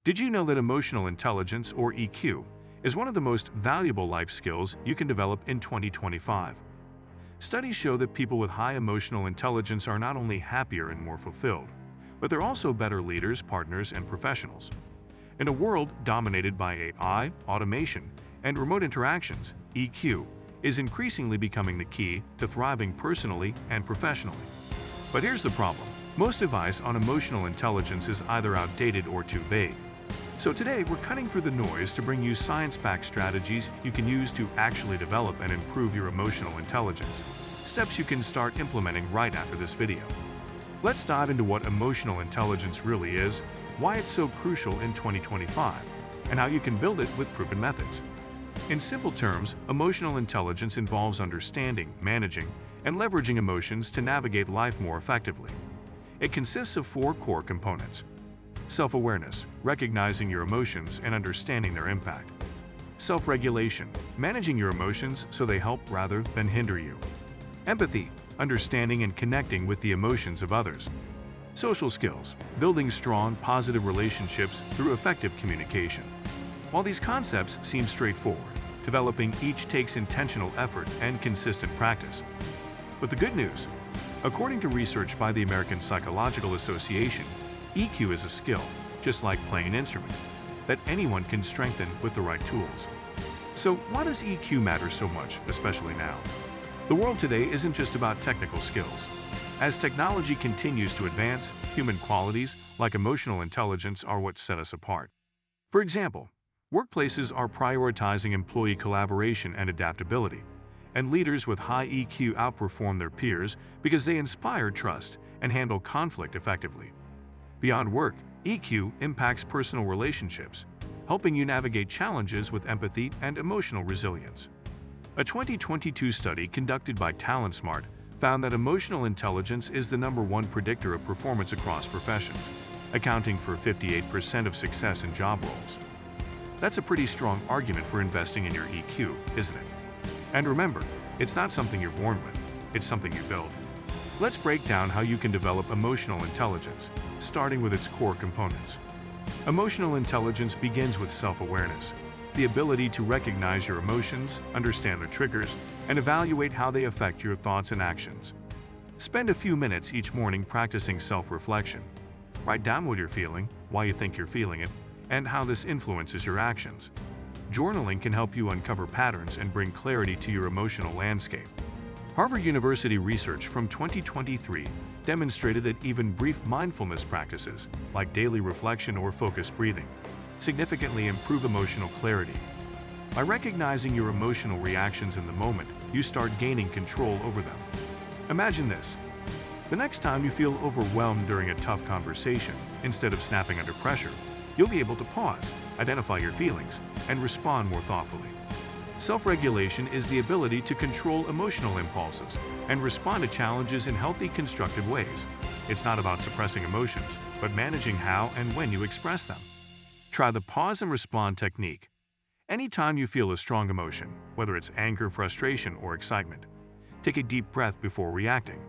Did you know that emotional intelligence, or EQ, is one of the most valuable life skills you can develop in 2025? Studies show that people with high emotional intelligence are not only happier and more fulfilled, but they're also better leaders, partners, and professionals. In a world dominated by AI, automation, and remote interactions, EQ is increasingly becoming the key to thriving personally and professionally. But here's the problem. Most advice on emotional intelligence is either outdated or too vague. So today, we're cutting through the noise to bring you science-backed strategies you can use to actually develop and improve your emotional intelligence. Steps you can start implementing right after this video. Let's dive into what emotional intelligence really is, why it's so crucial in 2025, and how you can build it with proven methods. In simple terms, emotional intelligence involves understanding, managing, and leveraging emotions to navigate life more effectively. It consists of four core components. Self-awareness, recognizing your emotions and understanding their impact. Self-regulation, managing your emotions so they help rather than hinder you. Empathy, understanding and connecting with the emotions of others. Social skills, building strong, positive relationships through effective communication. While these concepts seem straightforward, developing each takes intentional effort and consistent practice. But the good news, according to research by the American Psychological Association, EQ is a skill, just like playing an instrument, that anyone can strengthen with the right tools. So why does EQ matter so much, especially now? The world today isn't just about technical skills. As technology continues to advance, human qualities like emotional intelligence are what set us apart. For example, workplaces are prioritizing employee collaboration and adaptability, and leaders with high EQ outperform their peers because they inspire trust and handle conflict effectively. Beyond work, EQ impacts personal relationships, helping you navigate challenges with empathy and emotional resilience. A 2022 study conducted by TalentSmart found that emotional intelligence is the #1 predictor of performance across professions, accounting for 58% of success in job roles. That's a pretty strong argument for investing in your EQ, isn't it? And remember, it's not something you're born with, it's something you build. Let's break down how you can develop emotional intelligence, starting with its core components. Emotional intelligence begins with self-awareness, the ability to recognize your emotions, understand their triggers, and evaluate how they affect your thoughts and actions. Spend a few minutes each morning practicing self-reflection. Write down what you're feeling, why you think you're feeling it, and how this influences your actions. Journaling can help you uncover patterns and bring clarity to your emotional landscape. Harvard University research from 2023 demonstrated that even brief mindfulness practices, like daily reflection or focused breathing, significantly improve emotional clarity. By recognizing your emotional reactions in the moment, you start gaining control over them. Imagine this. The next time you feel overwhelmed during a tough conversation, instead of snapping under pressure, you'll be able to pause, identify your feelings, and respond more thoughtfully. Self-regulation is the ability to control emotional impulses and respond to challenges in healthy, constructive ways. It's not about suppressing emotions, but managing how and when you express them. Try the pause and respond technique. Anytime you feel a strong emotion, whether it's anger, frustration, or excitement, take a deep breath before reacting.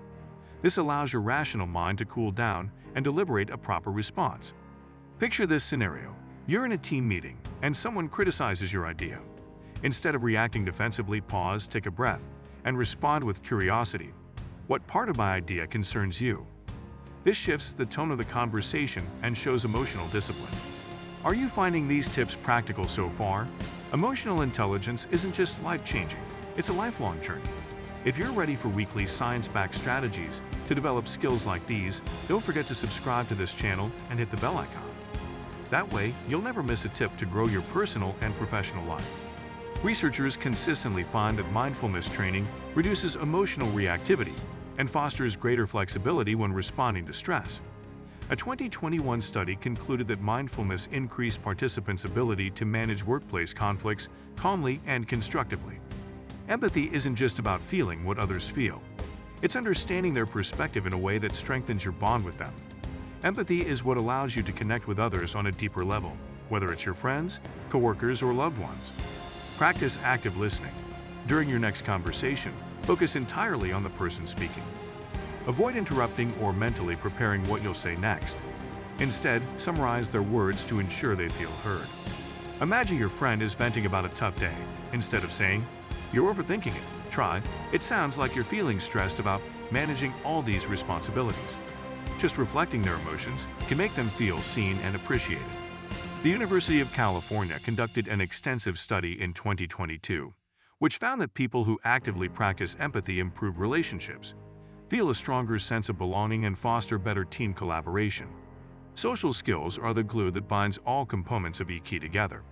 This allows your rational mind to cool down and deliberate a proper response. Picture this scenario. You're in a team meeting, and someone criticizes your idea. Instead of reacting defensively, pause, take a breath, and respond with curiosity. What part of my idea concerns you? This shifts the tone of the conversation and shows emotional discipline. Are you finding these tips practical so far? Emotional intelligence isn't just life-changing, it's a lifelong journey. If you're ready for weekly science-backed strategies to develop skills like these, don't forget to subscribe to this channel and hit the bell icon. That way, you'll never miss a tip to grow your personal and professional life. Researchers consistently find that mindfulness training reduces emotional reactivity and fosters greater flexibility when responding to stress. A 2021 study concluded that mindfulness increased participants' ability to manage workplace conflicts calmly and constructively. Empathy isn't just about feeling what others feel. It's understanding their perspective in a way that strengthens your bond with them. Empathy is what allows you to connect with others on a deeper level, whether it's your friends, coworkers, or loved ones. Practice active listening. During your next conversation, focus entirely on the person speaking. Avoid interrupting or mentally preparing what you'll say next. Instead, summarize their words to ensure they feel heard. Imagine your friend is venting about a tough day. Instead of saying, "You're overthinking it," try, "It sounds like you're feeling stressed about managing all these responsibilities." Just reflecting their emotions can make them feel seen and appreciated. The University of California conducted an extensive study in 2022, which found that people who actively practice empathy improve relationships, feel a stronger sense of belonging, and foster better team collaboration. Social skills are the glue that binds all components of EQ together.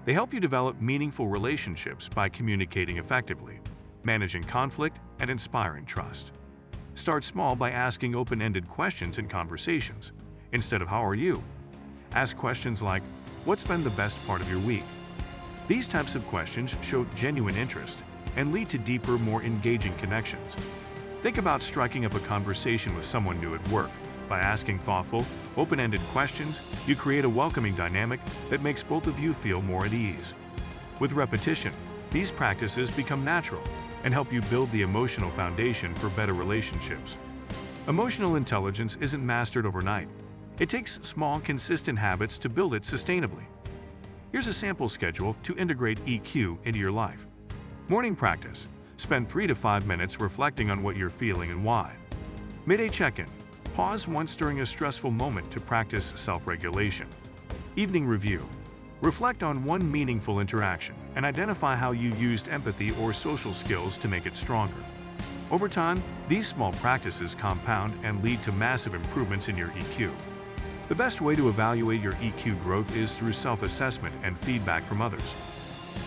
They help you develop meaningful relationships by communicating effectively, managing conflict, and inspiring trust. Start small by asking open-ended questions in conversations. Instead of "How are you?" ask questions like, "What's been the best part of your week?" These types of questions show genuine interest and lead to deeper, more engaging connections. Think about striking up a conversation with someone new at work. By asking thoughtful, open-ended questions, you create a welcoming dynamic that makes both of you feel more at ease. With repetition, these practices become natural and help you build the emotional foundation for better relationships. Emotional intelligence isn't mastered overnight. It takes small, consistent habits to build it sustainably. Here's a sample schedule to integrate EQ into your life. Morning practice. Spend 3 to 5 minutes reflecting on what you're feeling and why. Midday check-in. Pause once during a stressful moment to practice self-regulation. Evening review. Reflect on one meaningful interaction and identify how you used empathy or social skills to make it stronger. Over time, these small practices compound and lead to massive improvements in your EQ. The best way to evaluate your EQ growth is through self-assessment and feedback from others.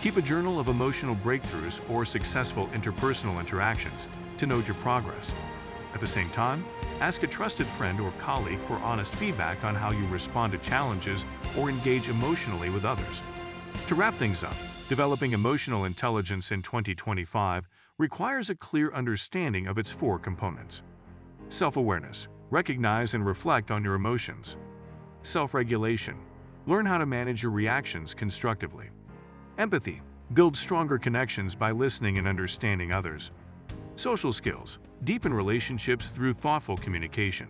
Keep a journal of emotional breakthroughs or successful interpersonal interactions to note your progress. At the same time, ask a trusted friend or colleague for honest feedback on how you respond to challenges or engage emotionally with others. To wrap things up, developing emotional intelligence in 2025 requires a clear understanding of its 4 components. Self-awareness. Recognize and reflect on your emotions. Self-regulation. Learn how to manage your reactions constructively. Empathy. Build stronger connections by listening and understanding others. Social skills. Deepen relationships through thoughtful communication.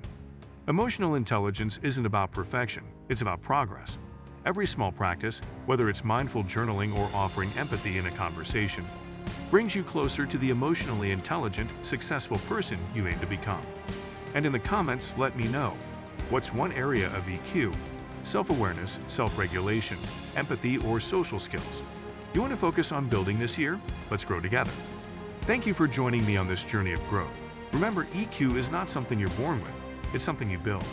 Emotional intelligence isn't about perfection, it's about progress. Every small practice, whether it's mindful journaling or offering empathy in a conversation, brings you closer to the emotionally intelligent, successful person you aim to become. And in the comments, let me know, what's one area of EQ, self-awareness, self-regulation, empathy, or social skills you want to focus on building this year? Let's grow together. Thank you for joining me on this journey of growth. Remember, EQ is not something you're born with, it's something you build.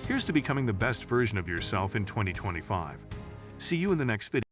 Here's to becoming the best version of yourself in 2025. See you in the next video.